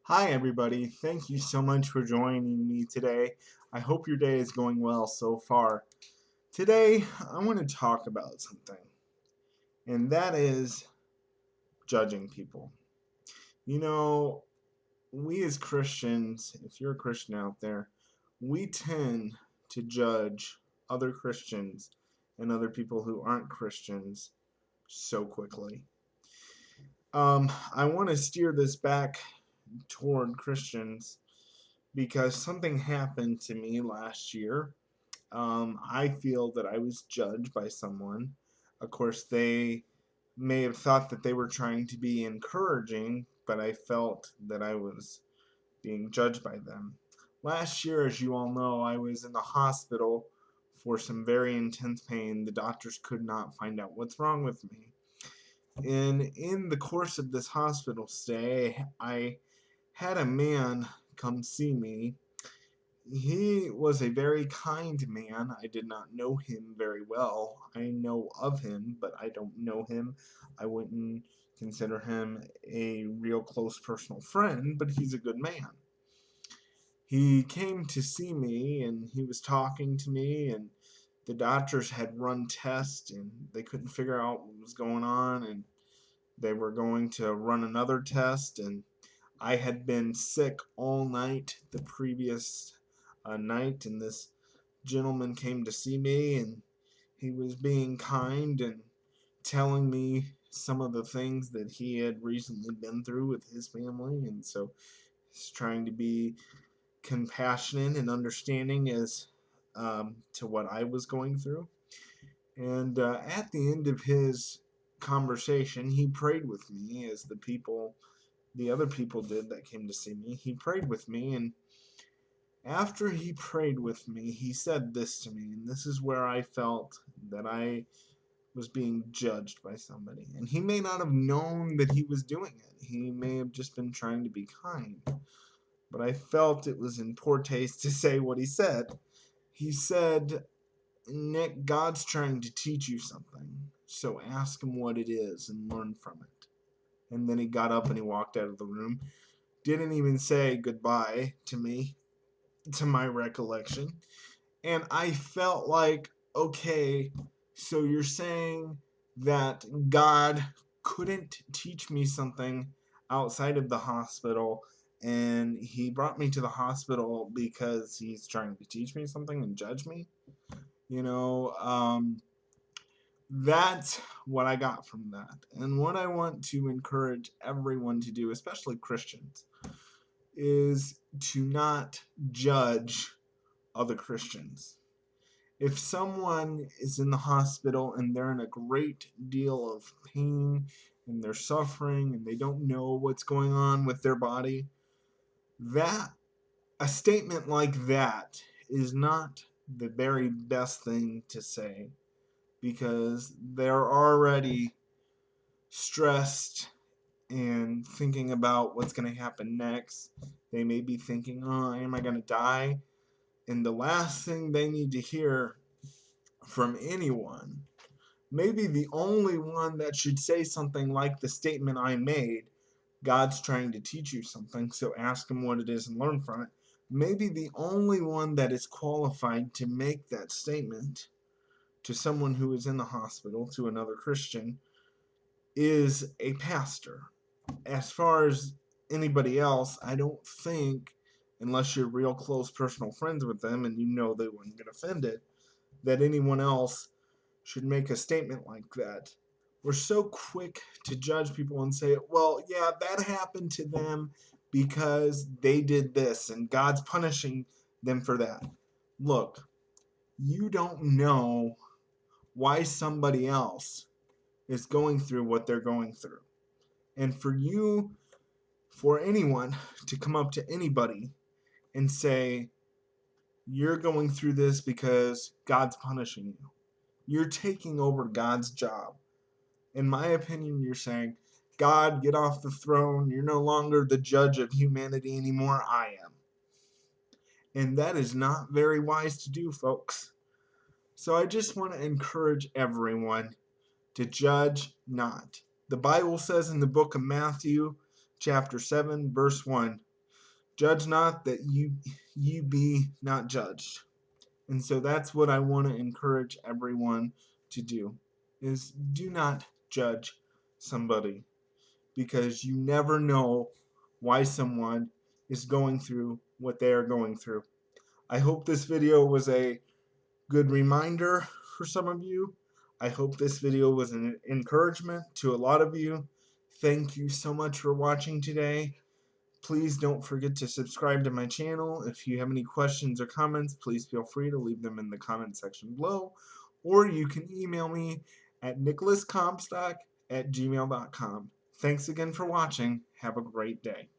Hi, everybody. Thank you so much for joining me today. I hope your day is going well so far. Today, I want to talk about something, and that is judging people. You know, we as Christians, if you're a Christian out there, we tend to judge other Christians and other people who aren't Christians so quickly. I want to steer this back toward Christians because something happened to me last year. I feel that I was judged by someone. Of course, they may have thought that they were trying to be encouraging, but I felt that I was being judged by them. Last year, as you all know, I was in the hospital for some very intense pain. The doctors could not find out what's wrong with me. And in the course of this hospital stay, I had a man come see me. He was a very kind man. I did not know him very well. I know of him, but I don't know him. I wouldn't consider him a real close personal friend, but he's a good man. He came to see me and he was talking to me, and the doctors had run tests and they couldn't figure out what was going on, and they were going to run another test, and I had been sick all night the previous night, and this gentleman came to see me, and he was being kind and telling me some of the things that he had recently been through with his family, and so he's trying to be compassionate and understanding as to what I was going through. And at the end of his conversation, he prayed with me as the other people did that came to see me. He prayed with me, and after he prayed with me, he said this to me, and this is where I felt that I was being judged by somebody. And he may not have known that he was doing it. He may have just been trying to be kind. But I felt it was in poor taste to say what he said. He said, "Nick, God's trying to teach you something, so ask him what it is and learn from it." And then he got up and he walked out of the room. Didn't even say goodbye to me, to my recollection. And I felt like, okay, so you're saying that God couldn't teach me something outside of the hospital, and he brought me to the hospital because he's trying to teach me something and judge me? You know, that's what I got from that. And what I want to encourage everyone to do, especially Christians, is to not judge other Christians. If someone is in the hospital and they're in a great deal of pain and they're suffering and they don't know what's going on with their body, that a statement like that is not the very best thing to say, because they're already stressed and thinking about what's going to happen next. They may be thinking, "Oh, am I going to die?" And the last thing they need to hear from anyone, maybe the only one that should say something like the statement I made, "God's trying to teach you something, so ask him what it is and learn from it." Maybe the only one that is qualified to make that statement to someone who is in the hospital, to another Christian, is a pastor. As far as anybody else, I don't think, unless you're real close personal friends with them and you know they wouldn't get offended, that anyone else should make a statement like that. We're so quick to judge people and say, "Well, yeah, that happened to them because they did this and God's punishing them for that." Look, you don't know why somebody else is going through what they're going through. And for anyone to come up to anybody and say, "You're going through this because God's punishing you," you're taking over God's job. In my opinion, you're saying, "God, get off the throne. You're no longer the judge of humanity anymore. I am." And that is not very wise to do, folks. So I just want to encourage everyone to judge not. The Bible says in the book of Matthew, chapter 7, verse 1, Judge not that you be not judged. And so that's what I want to encourage everyone to do, is do not judge somebody, because you never know why someone is going through what they are going through. I hope this video was a good reminder for some of you. I hope this video was an encouragement to a lot of you. Thank you so much for watching today. Please don't forget to subscribe to my channel. If you have any questions or comments, please feel free to leave them in the comment section below, or you can email me at nicholascomstock@gmail.com. Thanks again for watching. Have a great day.